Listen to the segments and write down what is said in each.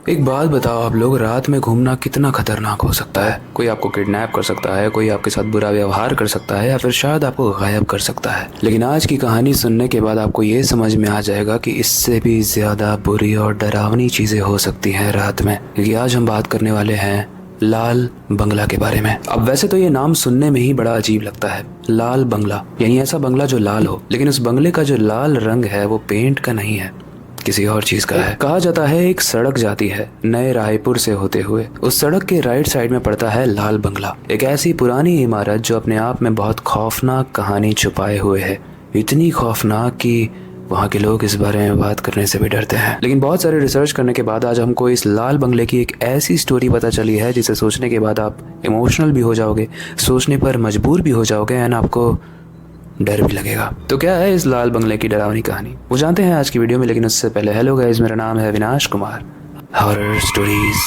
एक बात बताओ आप लोग, रात में घूमना कितना खतरनाक हो सकता है। कोई आपको किडनैप कर सकता है, कोई आपके साथ बुरा व्यवहार कर सकता है, या फिर शायद आपको गायब कर सकता है। लेकिन आज की कहानी सुनने के बाद आपको ये समझ में आ जाएगा कि इससे भी ज्यादा बुरी और डरावनी चीजें हो सकती हैं रात में। क्योंकि आज हम बात करने वाले हैं लाल बंगला के बारे में। अब वैसे तो ये नाम सुनने में ही बड़ा अजीब लगता है, लाल बंगला, यानी ऐसा बंगला जो लाल हो। लेकिन उस बंगले का जो लाल रंग है वो पेंट का नहीं है, किसी और चीज का है। कहा जाता है एक सड़क जाती है नए रायपुर से होते हुए, उस सड़क के राइट साइड में पड़ता है लाल बंगला, एक ऐसी पुरानी इमारत जो अपने आप में बहुत खौफनाक कहानी छुपाए हुए है। इतनी खौफनाक कि वहाँ के लोग इस बारे में बात करने से भी डरते हैं। लेकिन बहुत सारे रिसर्च करने के बाद आज हमको इस लाल बंगले की एक ऐसी स्टोरी पता चली है जिसे सोचने के बाद आप इमोशनल भी हो जाओगे, सोचने पर मजबूर भी हो जाओगे, एंड आपको डर भी लगेगा। तो क्या है इस लाल बंगले की डरावनी कहानी, वो जानते हैं आज की वीडियो में। लेकिन उससे पहले हेलो गाइस, मेरा नाम है अविनाश कुमार, हॉरर स्टोरीज।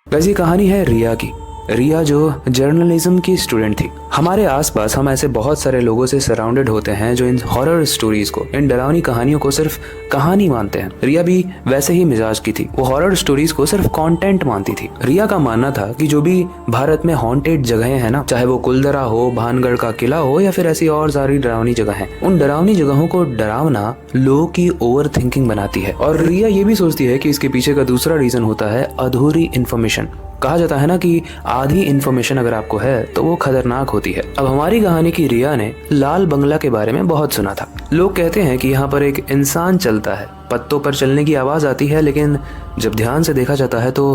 वैसी कहानी है रिया की। रिया जो जर्नलिज्म की स्टूडेंट थी। हमारे आसपास हम ऐसे बहुत सारे लोगों से सराउंडेड होते हैं जो इन हॉरर स्टोरीज को, इन डरावनी कहानियों को सिर्फ कहानी मानते हैं। रिया भी वैसे ही मिजाज की थी, वो हॉरर स्टोरीज को सिर्फ कंटेंट मानती थी। रिया का मानना था कि जो भी भारत में हॉन्टेड जगहें हैं ना, चाहे वो कुलदरा हो, भानगढ़ का किला हो, या फिर ऐसी और सारी डरावनी जगह हैं, उन डरावनी जगहों को डरावना लोगों की ओवर थिंकिंग बनाती है। और रिया ये भी सोचती है कि इसके पीछे का दूसरा रीजन होता है अधूरी इन्फॉर्मेशन। कहा जाता है ना कि आधी इन्फॉर्मेशन अगर आपको है तो वो खतरनाक होती है। अब हमारी कहानी की रिया ने लाल बंगला के बारे में बहुत सुना था। लोग कहते हैं कि यहाँ पर एक इंसान चलता है, पत्तों पर चलने की आवाज आती है, लेकिन जब ध्यान से देखा जाता है तो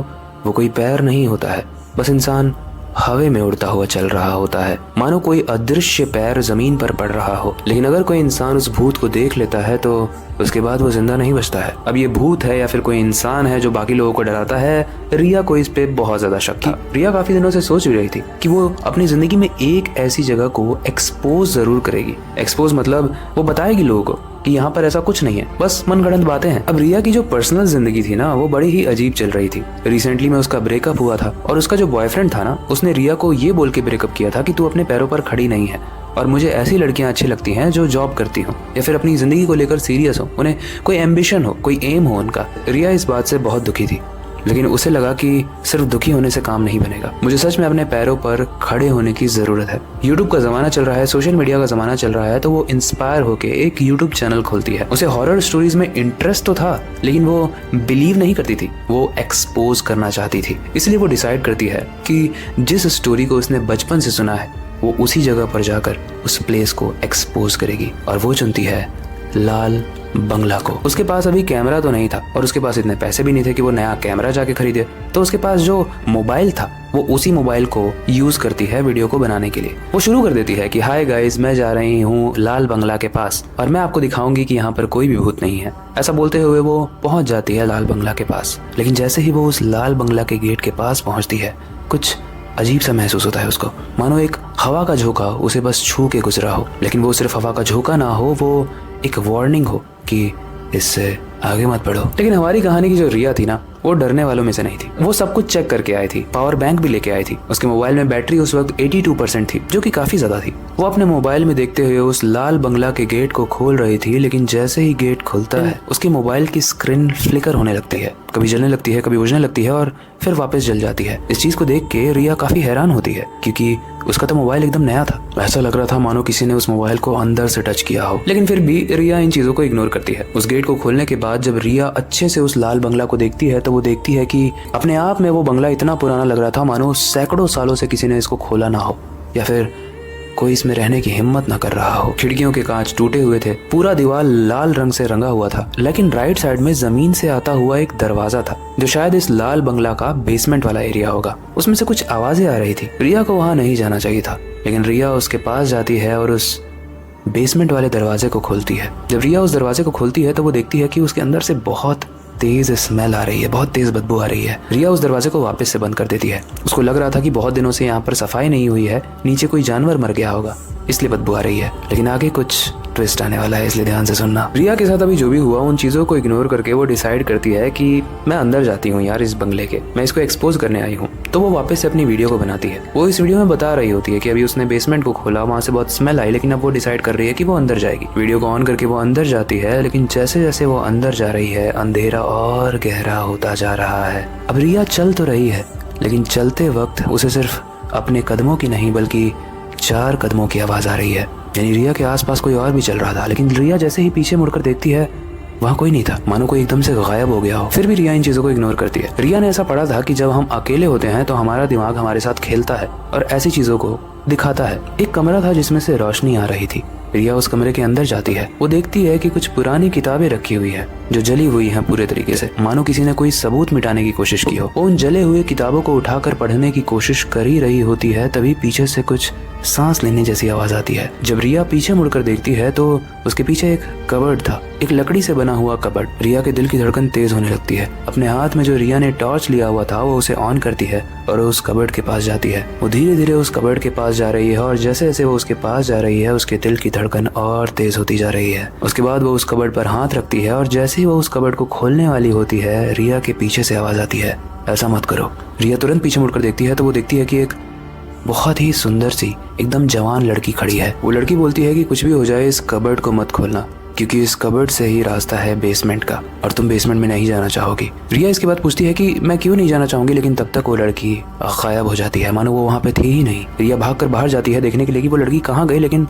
वो कोई पैर नहीं होता है, बस इंसान हवा में उड़ता हुआ चल रहा होता है, मानो कोई अदृश्य पैर जमीन पर पड़ रहा हो। लेकिन अगर कोई इंसान उस भूत को देख लेता है तो उसके बाद वो जिंदा नहीं बचता है। अब ये भूत है या फिर कोई इंसान है जो बाकी लोगों को डराता है, रिया को इस पे बहुत ज्यादा शक था। रिया काफी दिनों से सोच भी रही थी कि वो अपनी जिंदगी में एक ऐसी जगह को एक्सपोज जरूर करेगी। एक्सपोज मतलब वो बताएगी लोगों को कि यहाँ पर ऐसा कुछ नहीं है, बस मनगढ़ंत बातें हैं। अब रिया की जो पर्सनल जिंदगी थी ना, वो बड़ी ही अजीब चल रही थी। रिसेंटली में उसका ब्रेकअप हुआ था और उसका जो बॉयफ्रेंड था ना, उसने रिया को ये बोल के ब्रेकअप किया था कि तू अपने पैरों पर खड़ी नहीं है और मुझे ऐसी लड़कियां अच्छी लगती हैं जो जॉब करती हो या फिर अपनी जिंदगी को लेकर सीरियस हो, उन्हें कोई एम्बिशन हो, कोई एम हो उनका। रिया इस बात से बहुत दुखी थी, लेकिन उसे लगा कि सिर्फ दुखी होने से काम नहीं बनेगा, मुझे सच में अपने पैरों पर खड़े होने की जरूरत है। यूट्यूब का जमाना चल रहा है, सोशल मीडिया का जमाना चल रहा है, तो वो इंस्पायर होके एक यूट्यूब चैनल खोलती है। उसे हॉरर स्टोरीज में इंटरेस्ट तो था, लेकिन वो बिलीव नहीं करती थी, वो एक्सपोज करना चाहती थी। इसलिए वो डिसाइड करती है कि जिस स्टोरी को उसने बचपन से सुना है वो उसी जगह पर जाकर उस प्लेस को एक्सपोज करेगी। और वो चुनती है लाल बंगला को। उसके पास अभी कैमरा तो नहीं था और उसके पास इतने पैसे भी नहीं थे कि वो नया कैमरा जाके खरीदे, तो उसके पास जो मोबाइल था वो उसी मोबाइल को यूज करती है वीडियो को बनाने के लिए। वो शुरू कर देती है कि हाय गाइस, मैं जा रही हूँ लाल बंगला के पास और मैं आपको दिखाऊंगी कि यहाँ पर कोई भी भूत नहीं है। ऐसा बोलते हुए वो पहुंच जाती है लाल बंगला के पास। लेकिन जैसे ही वो उस लाल बंगला के गेट के पास पहुंचती है, कुछ अजीब सा महसूस होता है उसको, मानो एक हवा का झोंका उसे बस छू के गुजरा हो। लेकिन वो सिर्फ हवा का झोंका ना हो, वो एक वार्निंग हो कि इससे आगे मत बढ़ो। लेकिन हमारी कहानी की जो रिया थी ना, वो डरने वालों में से नहीं थी। वो सब कुछ चेक करके आई थी, पावर बैंक भी लेके आई थी। उसके मोबाइल में बैटरी उस वक्त 82% थी, जो कि काफी ज्यादा थी। वो अपने मोबाइल में देखते हुए उस लाल बंगला के गेट को खोल रही थी। लेकिन जैसे ही गेट खुलता है, उसके मोबाइल की स्क्रीन फ्लिकर होने लगती है, कभी जलने लगती है, कभी बुझने लगती है और फिर वापस जल जाती है। इस चीज को देख के रिया काफी हैरान होती है, क्योंकि उसका तो मोबाइल एकदम नया था। ऐसा लग रहा था मानो किसी ने उस मोबाइल को अंदर से टच किया हो। लेकिन फिर भी रिया इन चीजों को इग्नोर करती है। उस गेट को खोलने के बाद जब रिया अच्छे से उस लाल बंगला को देखती है तो वो देखती है कि अपने आप में वो बंगला इतना पुराना लग रहा था मानो सैकड़ों सालों से किसी ने इसको खोला ना हो, या फिर कोई इसमें रहने की हिम्मत ना कर रहा हो। खिड़कियों के कांच टूटे हुए थे, पूरा दीवार लाल रंग से रंगा हुआ था। लेकिन राइट साइड में जमीन से आता हुआ एक दरवाजा था, जो शायद इस लाल बंगला का बेसमेंट वाला एरिया होगा। उसमें से कुछ आवाजें आ रही थी। रिया को वहां नहीं जाना चाहिए था, लेकिन रिया उसके पास जाती है और उस बेसमेंट वाले दरवाजे को खोलती है। जब रिया उस दरवाजे को खोलती है तो वो देखती है कि उसके अंदर से बहुत तेज स्मेल आ रही है, बहुत तेज बदबू आ रही है। रिया उस दरवाजे को वापस से बंद कर देती है। उसको लग रहा था कि बहुत दिनों से यहाँ पर सफाई नहीं हुई है, नीचे कोई जानवर मर गया होगा, इसलिए बदबू आ रही है। लेकिन आगे कुछ ट्विस्ट आने वाला है, इसलिए ध्यान से सुनना। रिया के साथ अभी जो भी हुआ उन चीजों को इग्नोर करके वो डिसाइड करती है कि मैं अंदर जाती हूँ यार इस बंगले के, मैं इसको एक्सपोज करने आई हूँ। तो वो वापस से अपनी वीडियो को बनाती है। वो इस वीडियो में बता रही होती है कि अभी उसने बेसमेंट को खोला, वहाँ से बहुत स्मेल आई, लेकिन अब वो डिसाइड कर रही है कि वो अंदर जाएगी। वीडियो को ऑन करके वो अंदर जाती है, लेकिन जैसे जैसे वो अंदर जा रही है अंधेरा और गहरा होता जा रहा है। अब रिया चल तो रही है, लेकिन चलते वक्त उसे सिर्फ अपने कदमों की नहीं बल्कि 4 कदमों की आवाज आ रही है। यानी रिया के आसपास कोई और भी चल रहा था, लेकिन रिया जैसे ही पीछे मुड़कर देखती है वहाँ कोई नहीं था, मानो कोई एकदम से गायब हो गया हो। फिर भी रिया इन चीजों को इग्नोर करती है। रिया ने ऐसा पढ़ा था कि जब हम अकेले होते हैं तो हमारा दिमाग हमारे साथ खेलता है और ऐसी चीजों को दिखाता है। एक कमरा था जिसमें से रोशनी आ रही थी। रिया उस कमरे के अंदर जाती है। वो देखती है कि कुछ पुरानी किताबें रखी हुई है जो जली हुई हैं पूरे तरीके से, मानो किसी ने कोई सबूत मिटाने की कोशिश की हो। वो उन जले हुए किताबों को उठाकर पढ़ने की कोशिश कर ही रही होती है, तभी पीछे से कुछ सांस लेने जैसी आवाज आती है। जब रिया पीछे मुड़कर देखती है तो उसके पीछे एक कबर्ड था, एक लकड़ी से बना हुआ कबर्ड। रिया के दिल की धड़कन तेज होने लगती है। अपने हाथ में जो रिया ने टॉर्च लिया हुआ था वो उसे ऑन करती है और उस कबर्ड के पास जाती है। वो धीरे धीरे उस कबर्ड के पास जा रही है और जैसे जैसे वो उसके पास जा रही है उसके दिल की धड़कन और तेज होती जा रही है। उसके बाद वो उस कबर्ड पर हाथ रखती है और जैसे ही वो उस कबर्ड को खोलने वाली होती है रिया के पीछे से आवाज आती है, ऐसा मत करो। रिया तुरंत पीछे मुड़कर देखती है तो वो देखती है कि एक बहुत ही सुंदर सी एकदम जवान लड़की खड़ी है। वो लड़की बोलती है कि कुछ भी हो जाए इस कबर्ड को मत खोलना, क्योंकि इस कबर्ड से ही रास्ता है बेसमेंट का और तुम बेसमेंट में नहीं जाना चाहोगी। रिया इसके बाद पूछती है कि मैं क्यों नहीं जाना चाहूंगी, लेकिन तब तक वो लड़की गायब हो जाती है, मानो वो वहाँ पे थी ही नहीं। रिया भागकर बाहर जाती है देखने के लिए कि वो लड़की कहाँ गई, लेकिन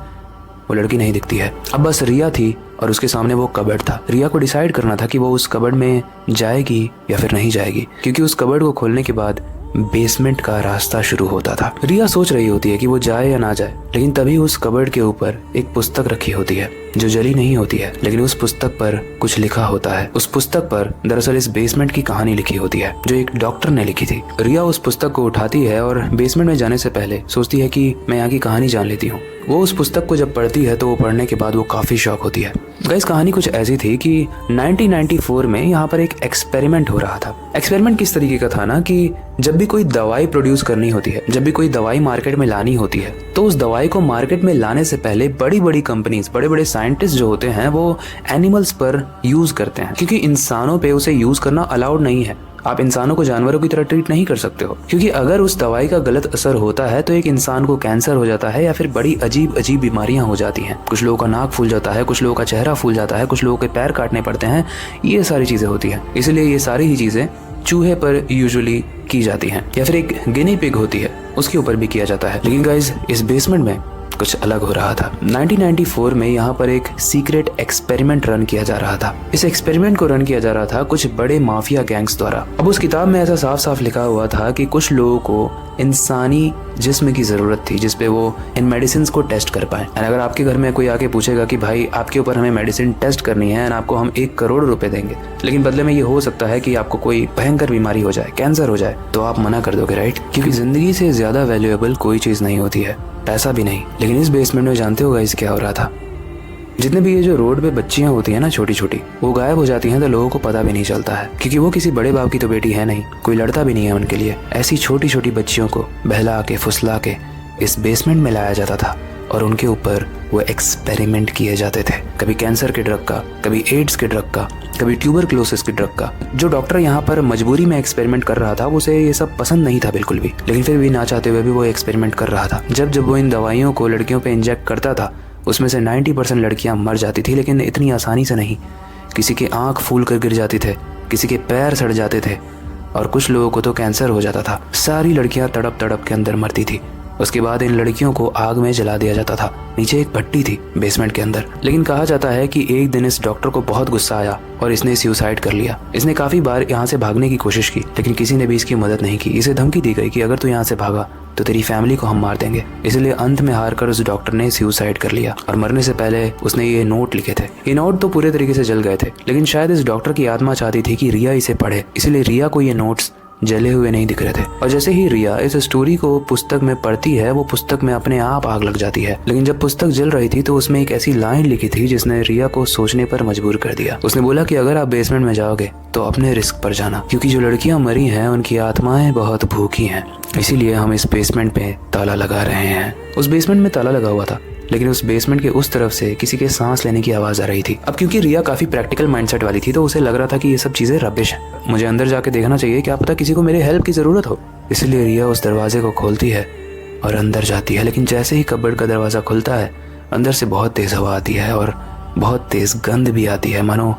वो लड़की नहीं दिखती है। अब बस रिया थी और उसके सामने वो कबर्ड था। रिया को डिसाइड करना था कि वो उस कबर्ड में जाएगी या फिर नहीं जाएगी, क्योंकि उस कबर्ड को खोलने के बाद बेसमेंट का रास्ता शुरू होता था। रिया सोच रही होती है कि वो जाए या ना जाए, लेकिन तभी उस कबर्ड के ऊपर एक पुस्तक रखी होती है जो जली नहीं होती है, लेकिन उस पुस्तक पर कुछ लिखा होता है। उस पुस्तक पर दरअसल इस बेसमेंट की कहानी लिखी होती है जो एक डॉक्टर ने लिखी थी। रिया उस पुस्तक को उठाती है और बेसमेंट में जाने से पहले सोचती है कि मैं यहाँ की कहानी जान लेती हूँ। वो उस पुस्तक को जब पढ़ती है तो वो पढ़ने के बाद वो काफी शॉक होती है। गाइस कहानी कुछ ऐसी थी कि 1994 में यहाँ पर एक एक्सपेरिमेंट हो रहा था। एक्सपेरिमेंट किस तरीके का था ना कि जब भी कोई दवाई प्रोड्यूस करनी होती है, जब भी कोई दवाई मार्केट में लानी होती है, तो उस दवाई को मार्केट में लाने से पहले बड़ी बड़ी कंपनीज, बड़े बड़े साइंटिस्ट जो होते हैं वो एनिमल्स पर यूज करते हैं, क्योंकि इंसानों पे उसे यूज करना अलाउड नहीं है। आप इंसानों को जानवरों की तरह ट्रीट नहीं कर सकते हो, क्योंकि अगर उस दवाई का गलत असर होता है तो एक इंसान को कैंसर हो जाता है या फिर बड़ी अजीब अजीब बीमारियां हो जाती हैं। कुछ लोगों का नाक फूल जाता है, कुछ लोगों का चेहरा फूल जाता है, कुछ लोगों के पैर काटने पड़ते हैं। ये सारी चीजें होती हैं। इसलिए ये सारी ही चीजें चूहे पर यूजुअली की जाती हैं, या फिर एक गिनी पिग होती है उसके ऊपर भी किया जाता है। लेकिन गाइज इस बेसमेंट में कुछ अलग हो रहा था। 1994 में यहाँ पर एक सीक्रेट एक्सपेरिमेंट रन किया जा रहा था। इस एक्सपेरिमेंट को रन किया जा रहा था कुछ बड़े माफिया गैंग्स द्वारा। अब उस किताब में ऐसा साफ साफ लिखा हुआ था कि कुछ लोगों को इंसानी जिस्म की जरूरत थी जिसपे वो इन मेडिसिन को टेस्ट कर पाए। अगर आपके घर में कोई आके पूछेगा कि भाई आपके ऊपर हमें मेडिसिन टेस्ट करनी है और आपको हम 1 करोड़ रुपए देंगे, लेकिन बदले में ये हो सकता है कि आपको कोई भयंकर बीमारी हो जाए, कैंसर हो जाए, तो आप मना कर दोगे, राइट? क्योंकि जिंदगी से ज्यादा वैल्यूएबल कोई चीज नहीं होती है, पैसा भी नहीं। लेकिन इस बेसमेंट में जानते हो गाइस क्या हो रहा था? जितने भी ये जो रोड पे बच्चियां होती हैं ना छोटी छोटी, वो गायब हो जाती हैं तो लोगों को पता भी नहीं चलता है, क्योंकि वो किसी बड़े बाप की तो बेटी है नहीं, कोई लड़ता भी नहीं है उनके लिए। ऐसी छोटी छोटी बच्चियों को बहला के फुसला के इस बेसमेंट में लाया जाता था और उनके ऊपर वो एक्सपेरिमेंट किए जाते थे। कभी कैंसर के ड्रग का, कभी एड्स के ड्रग का, कभी ट्यूबरक्लोसिस के ड्रग का। जो डॉक्टर यहाँ पर मजबूरी में एक्सपेरिमेंट कर रहा था उसे ये सब पसंद नहीं था बिल्कुल भी, लेकिन फिर भी ना चाहते हुए भी वो एक्सपेरिमेंट कर रहा था। जब जब वो इन दवाइयों को लड़कियों पे इंजेक्ट करता था उसमें से 90% लड़कियां मर जाती थी, लेकिन इतनी आसानी से नहीं। किसी के आंख फूल कर गिर जाते थे, किसी के पैर सड़ जाते थे और कुछ लोगों को तो कैंसर हो जाता था। सारी लड़कियां तड़प तड़प के अंदर मरती थी। उसके बाद इन लड़कियों को आग में जला दिया जाता था। नीचे एक भट्टी थी बेसमेंट के अंदर। लेकिन कहा जाता है कि एक दिन इस डॉक्टर को बहुत गुस्सा आया और इसने सुसाइड कर लिया। इसने काफी बार यहाँ से भागने की कोशिश की, लेकिन किसी ने भी इसकी मदद नहीं की। इसे धमकी दी गई कि अगर तू यहाँ से भागा तो तेरी फैमिली को हम मार देंगे। इसलिए अंत में हार कर उस डॉक्टर ने सुसाइड कर लिया और मरने से पहले उसने ये नोट लिखे थे। ये नोट तो पूरे तरीके से जल गए थे, लेकिन शायद इस डॉक्टर की आत्मा चाहती थी कि रिया इसे पढ़े, इसलिए रिया को ये नोट्स जले हुए नहीं दिख रहे थे। और जैसे ही रिया इस स्टोरी को पुस्तक में पढ़ती है, वो पुस्तक में अपने आप आग लग जाती है। लेकिन जब पुस्तक जल रही थी तो उसमें एक ऐसी लाइन लिखी थी जिसने रिया को सोचने पर मजबूर कर दिया। उसने बोला कि अगर आप बेसमेंट में जाओगे तो अपने रिस्क पर जाना, क्योंकि जो लड़कियां मरी हैं उनकी आत्माएं बहुत भूखी हैं, इसीलिए हम इस बेसमेंट पे ताला लगा रहे हैं। उस बेसमेंट में ताला लगा हुआ था, लेकिन उस बेसमेंट के उस तरफ से किसी के सांस लेने की आवाज़ आ रही थी। अब क्योंकि रिया काफ़ी प्रैक्टिकल माइंडसेट वाली थी तो उसे लग रहा था कि ये सब चीज़ें रबिश हैं, मुझे अंदर जाके देखना चाहिए, क्या पता किसी को मेरे हेल्प की ज़रूरत हो। इसलिए रिया उस दरवाजे को खोलती है और अंदर जाती है। लेकिन जैसे ही कबर्ड का दरवाज़ा खुलता है अंदर से बहुत तेज़ हवा आती है और बहुत तेज़ गंध भी आती है, मानो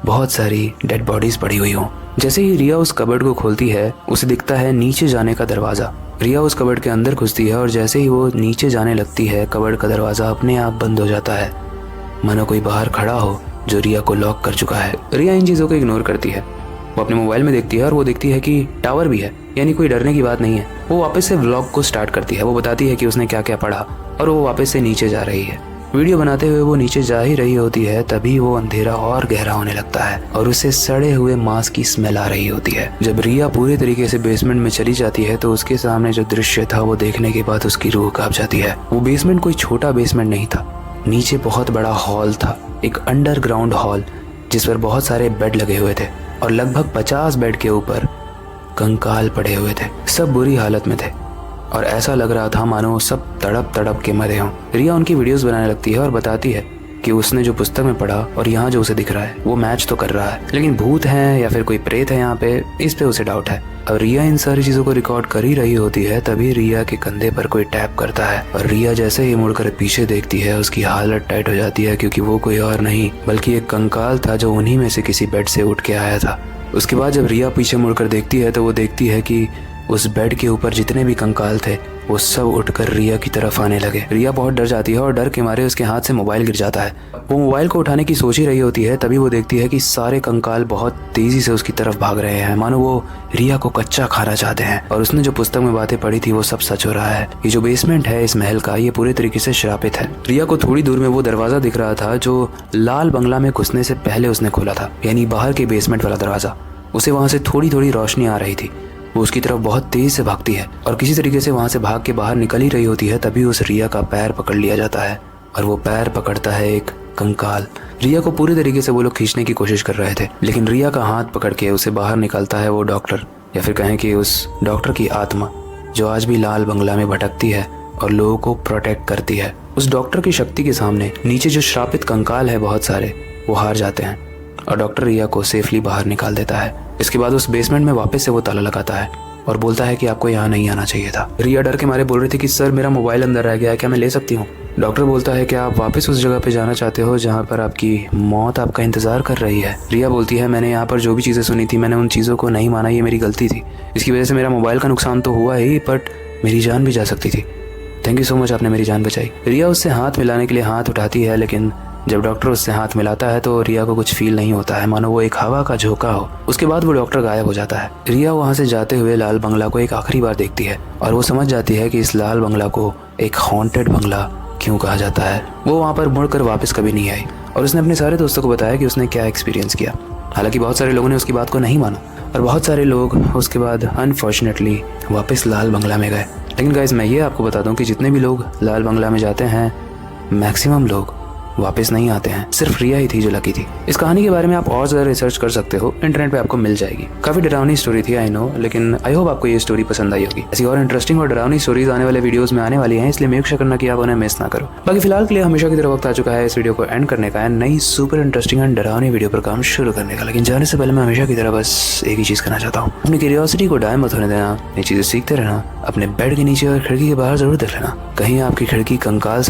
बहुत सारी डेड बॉडीज़ पड़ी हुई हों। जैसे ही रिया उस कबर्ड को खोलती है उसे दिखता है नीचे जाने का दरवाज़ा। रिया उस कबर्ड के अंदर घुसती है और जैसे ही वो नीचे जाने लगती है कबर्ड का दरवाज़ा अपने आप बंद हो जाता है, मानो कोई बाहर खड़ा हो जो रिया को लॉक कर चुका है। रिया इन चीज़ों को इग्नोर करती है, वो अपने मोबाइल में देखती है और वो देखती है कि टावर भी है, यानी कोई डरने की बात नहीं है। वो वापस से व्लॉग को स्टार्ट करती है, वो बताती है कि उसने क्या क्या पढ़ा और वो वापस से नीचे जा रही है। वीडियो बनाते हुए वो नीचे जा ही रही होती है तभी वो अंधेरा और गहरा होने लगता है और उसे सड़े हुए मांस की स्मेल आ रही होती है। जब रिया पूरे तरीके से बेसमेंट में चली जाती है तो उसके सामने जो दृश्य था वो देखने के बाद उसकी रूह कांप जाती है। वो बेसमेंट कोई छोटा बेसमेंट नहीं था, नीचे बहुत बड़ा हॉल था, एक अंडरग्राउंड हॉल जिस पर बहुत सारे बेड लगे हुए थे और लगभग 50 बेड के ऊपर कंकाल पड़े हुए थे। सब बुरी हालत में थे और ऐसा लग रहा था मानो सब तड़प तड़प के मरे हों। रिया उनकी वीडियोस बनाने लगती है और बताती है कि उसने जो पुस्तक में पढ़ा और यहाँ जो उसे दिख रहा है वो मैच तो कर रहा है, लेकिन भूत हैं या फिर कोई प्रेत है यहाँ पे, इस पे उसे डाउट है। अब रिया इन सारी चीज़ों को रिकॉर्ड कर ही रही होती है तभी रिया के कंधे पर कोई टैप करता है और रिया जैसे ही मुड़कर पीछे देखती है उसकी हालत टाइट हो जाती है, क्योंकि वो कोई और नहीं बल्कि एक कंकाल था जो उन्हीं में से किसी बेड से उठ के आया था। उसके बाद जब रिया पीछे मुड़कर देखती है तो वो देखती है कि उस बेड के ऊपर जितने भी कंकाल थे वो सब उठकर रिया की तरफ आने लगे। रिया बहुत डर जाती है और डर के मारे उसके हाथ से मोबाइल गिर जाता है। वो मोबाइल को उठाने की सोच ही रही होती है तभी वो देखती है कि सारे कंकाल बहुत तेजी से उसकी तरफ भाग रहे हैं, मानो वो रिया को कच्चा खाना चाहते हैं और उसने जो पुस्तक में बातें पढ़ी थी वो सब सच हो रहा है। ये जो बेसमेंट है इस महल का, ये पूरे तरीके से श्रापित है। रिया को थोड़ी दूर में वो दरवाजा दिख रहा था जो लाल बंगला में घुसने से पहले उसने खोला था, यानी बाहर के बेसमेंट वाला दरवाजा। उसे वहां से थोड़ी थोड़ी रोशनी आ रही थी। वो उसकी तरफ बहुत तेज से भागती है और किसी तरीके से वहां से भाग के बाहर निकल ही रही होती है तभी उस रिया का पैर पकड़ लिया जाता है और वो पैर पकड़ता है एक कंकाल। रिया को पूरी तरीके से वो लोग खींचने की कोशिश कर रहे थे, लेकिन रिया का हाथ पकड़ के उसे बाहर निकालता है वो डॉक्टर, या फिर कहें कि उस डॉक्टर की आत्मा जो आज भी लाल बंगला में भटकती है और लोगों को प्रोटेक्ट करती है। उस डॉक्टर की शक्ति के सामने नीचे जो श्रापित कंकाल है बहुत सारे, वो हार जाते हैं और डॉक्टर रिया को सेफली बाहर निकाल देता है। इसके बाद उस बेसमेंट में वापस से वो ताला लगाता है और बोलता है कि आपको यहाँ नहीं आना चाहिए था। रिया डर के मारे बोल रही थी कि सर मेरा मोबाइल अंदर रह गया है, क्या मैं ले सकती हूँ? डॉक्टर बोलता है कि आप वापस उस जगह पे जाना चाहते हो जहाँ पर आपकी मौत आपका इंतजार कर रही है। रिया बोलती है मैंने यहाँ पर जो भी चीज़ें सुनी थी मैंने उन चीज़ों को नहीं माना, ये मेरी गलती थी। इसकी वजह से मेरा मोबाइल का नुकसान तो हुआ ही, बट मेरी जान भी जा सकती थी। थैंक यू सो मच, आपने मेरी जान बचाई। रिया उससे हाथ मिलाने के लिए हाथ उठाती है, लेकिन जब डॉक्टर उससे हाथ मिलाता है तो रिया को कुछ फील नहीं होता है, मानो वो एक हवा का झोंका हो। उसके बाद वो डॉक्टर गायब हो जाता है। रिया वहाँ से जाते हुए लाल बंगला को एक आखिरी बार देखती है और वो समझ जाती है कि इस लाल बंगला को एक हॉन्टेड बंगला क्यों कहा जाता है। वो वहाँ पर मुड़कर वापस कभी नहीं आई और उसने अपने सारे दोस्तों को बताया कि उसने क्या एक्सपीरियंस किया। हालांकि बहुत सारे लोगों ने उसकी बात को नहीं माना और बहुत सारे लोग उसके बाद अनफॉर्चुनेटली वापस लाल बंगला में गए। लेकिन गाइस मैं ये आपको बता दूं कि जितने भी लोग लाल बंगला में जाते हैं मैक्सिमम लोग वापस नहीं आते हैं, सिर्फ रिया ही थी जो लकी थी। इस कहानी के बारे में आप और ज़्यादा रिसर्च कर सकते हो, इंटरनेट पे आपको मिल जाएगी। काफ़ी डरावनी स्टोरी थी आई नो, लेकिन आई होप आपको ये स्टोरी पसंद आई होगी। ऐसी और इंटरेस्टिंग और डरावनी स्टोरीज आने वाले वीडियोस में आने वाली हैं, इसलिए मेक श्योर करना कि आप उन्हें मिस ना करो। बाकी फिलहाल के लिए हमेशा की तरह वक्त आ चुका है इस वीडियो को एंड करने का, नई सुपर इंटरेस्टिंग एंड डरावनी वीडियो पर काम शुरू करने का। लेकिन जाने से पहले मैं हमेशा की तरह बस एक ही चीज़ करना चाहता हूँ, अपनी क्यूरियोसिटी को डाय मत होने देना, नई चीज़ें सीखते रहना, अपने बेड के नीचे और खिड़की के बाहर जरूर देख लेना, कहीं आपकी खिड़की कंकाल